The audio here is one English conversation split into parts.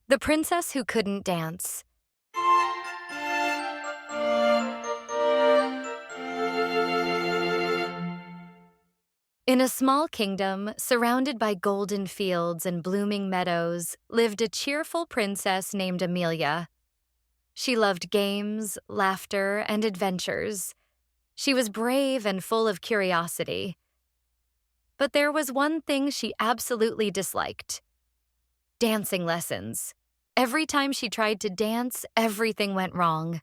The Princess Who Couldn't Dance. In a small kingdom, surrounded by golden fields and blooming meadows, lived a cheerful princess named Amelia. She loved games, laughter, and adventures. She was brave and full of curiosity. But there was one thing she absolutely disliked: dancing lessons. Every time she tried to dance, everything went wrong.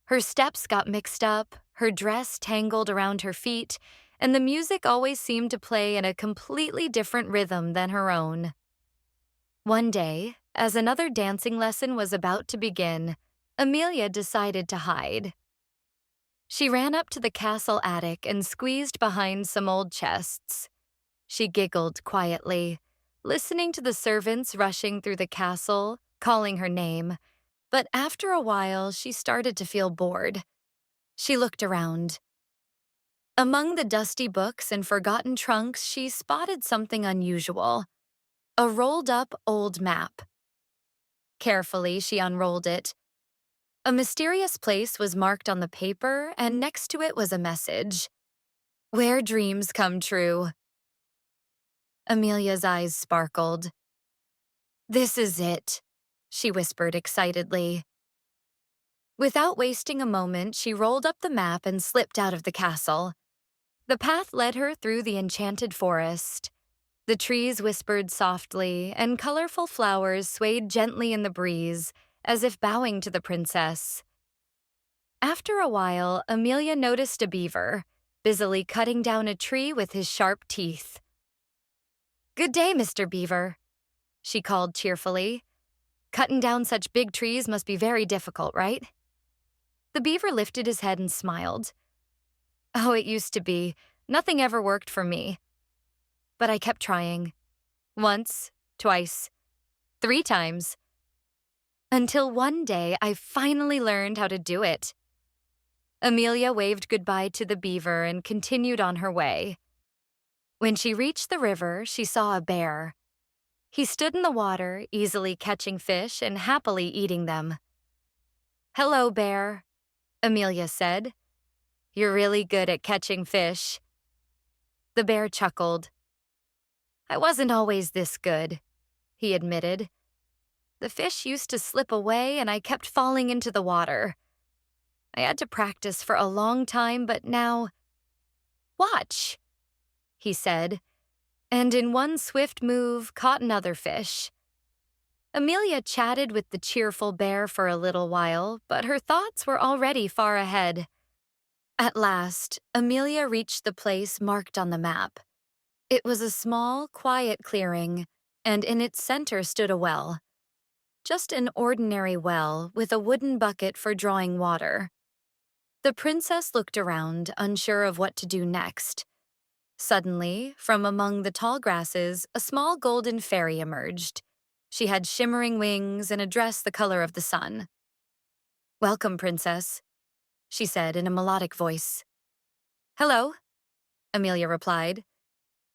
Her steps got mixed up, her dress tangled around her feet, and the music always seemed to play in a completely different rhythm than her own. One day, as another dancing lesson was about to begin, Amelia decided to hide. She ran up to the castle attic and squeezed behind some old chests. She giggled quietly, listening to the servants rushing through the castle, calling her name. But after a while, she started to feel bored. She looked around. Among the dusty books and forgotten trunks, she spotted something unusual: a rolled-up old map. Carefully, she unrolled it. A mysterious place was marked on the paper, and next to it was a message: "Where dreams come true." Amelia's eyes sparkled. "This is it," she whispered excitedly. Without wasting a moment, she rolled up the map and slipped out of the castle. The path led her through the enchanted forest. The trees whispered softly, and colorful flowers swayed gently in the breeze, as if bowing to the princess. After a while, Amelia noticed a beaver, busily cutting down a tree with his sharp teeth. "Good day, Mr. Beaver," she called cheerfully. "Cutting down such big trees must be very difficult, right?" The beaver lifted his head and smiled. "Oh, it used to be. Nothing ever worked for me. But I kept trying. Once, twice, 3 times. Until one day, I finally learned how to do it." Amelia waved goodbye to the beaver and continued on her way. When she reached the river, she saw a bear. He stood in the water, easily catching fish and happily eating them. "Hello, bear," Amelia said. "You're really good at catching fish." The bear chuckled. "I wasn't always this good," he admitted. "The fish used to slip away and I kept falling into the water. I had to practice for a long time, but now—" "Watch," he said, and in one swift move caught another fish. Amelia chatted with the cheerful bear for a little while, but her thoughts were already far ahead. At last, Amelia reached the place marked on the map. It was a small, quiet clearing, and in its center stood a well. Just an ordinary well with a wooden bucket for drawing water. The princess looked around, unsure of what to do next. Suddenly, from among the tall grasses, a small golden fairy emerged. She had shimmering wings and a dress the color of the sun. "Welcome, princess," she said in a melodic voice. "Hello," Amelia replied.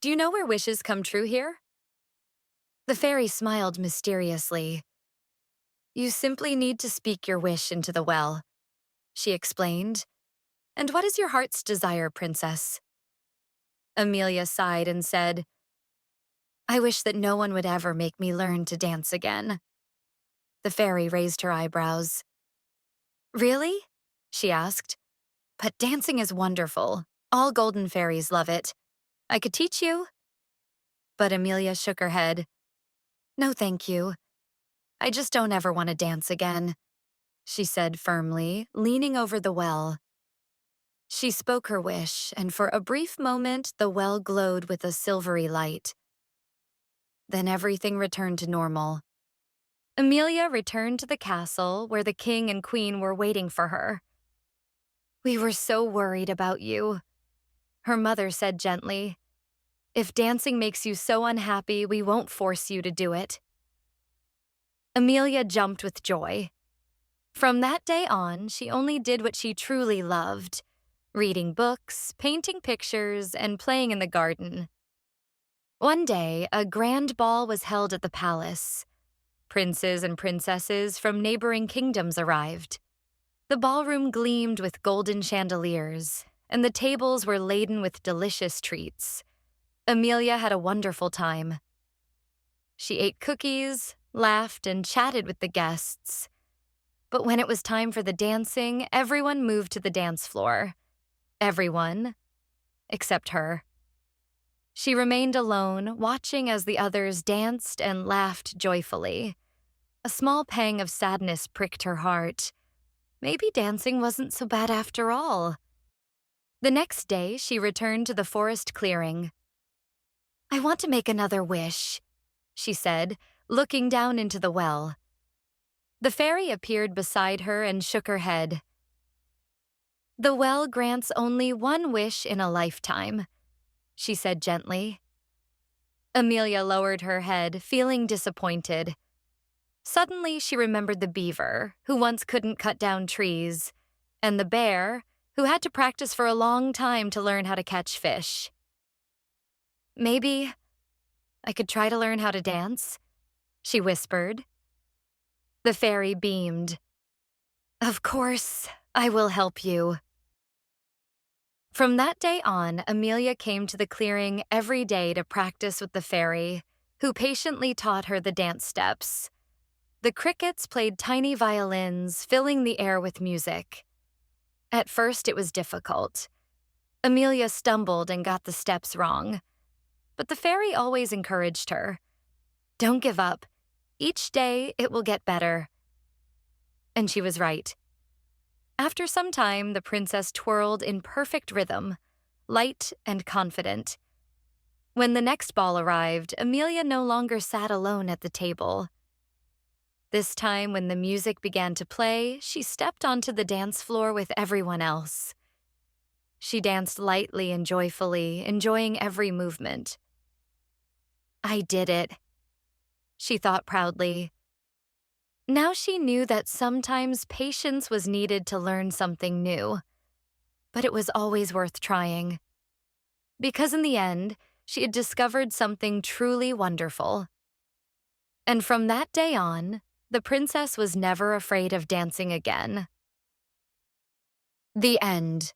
"Do you know where wishes come true here?" The fairy smiled mysteriously. "You simply need to speak your wish into the well," she explained. "And what is your heart's desire, princess?" Amelia sighed and said, "I wish that no one would ever make me learn to dance again." The fairy raised her eyebrows. "Really?" she asked. "But dancing is wonderful. All golden fairies love it. I could teach you." But Amelia shook her head. "No, thank you. I just don't ever want to dance again," she said firmly, leaning over the well. She spoke her wish, and for a brief moment the well glowed with a silvery light. Then everything returned to normal. Amelia returned to the castle where the king and queen were waiting for her. "We were so worried about you," her mother said gently. "If dancing makes you so unhappy, we won't force you to do it." Amelia jumped with joy. From that day on, she only did what she truly loved: reading books, painting pictures, and playing in the garden. One day, a grand ball was held at the palace. Princes and princesses from neighboring kingdoms arrived. The ballroom gleamed with golden chandeliers, and the tables were laden with delicious treats. Amelia had a wonderful time. She ate cookies, laughed, and chatted with the guests. But when it was time for the dancing, everyone moved to the dance floor. Everyone, except her. She remained alone, watching as the others danced and laughed joyfully. A small pang of sadness pricked her heart. Maybe dancing wasn't so bad after all. The next day, she returned to the forest clearing. "I want to make another wish," she said, looking down into the well. The fairy appeared beside her and shook her head. "The well grants only one wish in a lifetime," she said gently. Amelia lowered her head, feeling disappointed. Suddenly, she remembered the beaver, who once couldn't cut down trees, and the bear, who had to practice for a long time to learn how to catch fish. "Maybe I could try to learn how to dance," she whispered. The fairy beamed. "Of course, I will help you." From that day on, Amelia came to the clearing every day to practice with the fairy, who patiently taught her the dance steps. The crickets played tiny violins, filling the air with music. At first, it was difficult. Amelia stumbled and got the steps wrong. But the fairy always encouraged her. "Don't give up. Each day, it will get better." And she was right. After some time, the princess twirled in perfect rhythm, light and confident. When the next ball arrived, Amelia no longer sat alone at the table. This time, when the music began to play, she stepped onto the dance floor with everyone else. She danced lightly and joyfully, enjoying every movement. "I did it," she thought proudly. Now she knew that sometimes patience was needed to learn something new, but it was always worth trying. Because in the end, she had discovered something truly wonderful. And from that day on, the princess was never afraid of dancing again. The end.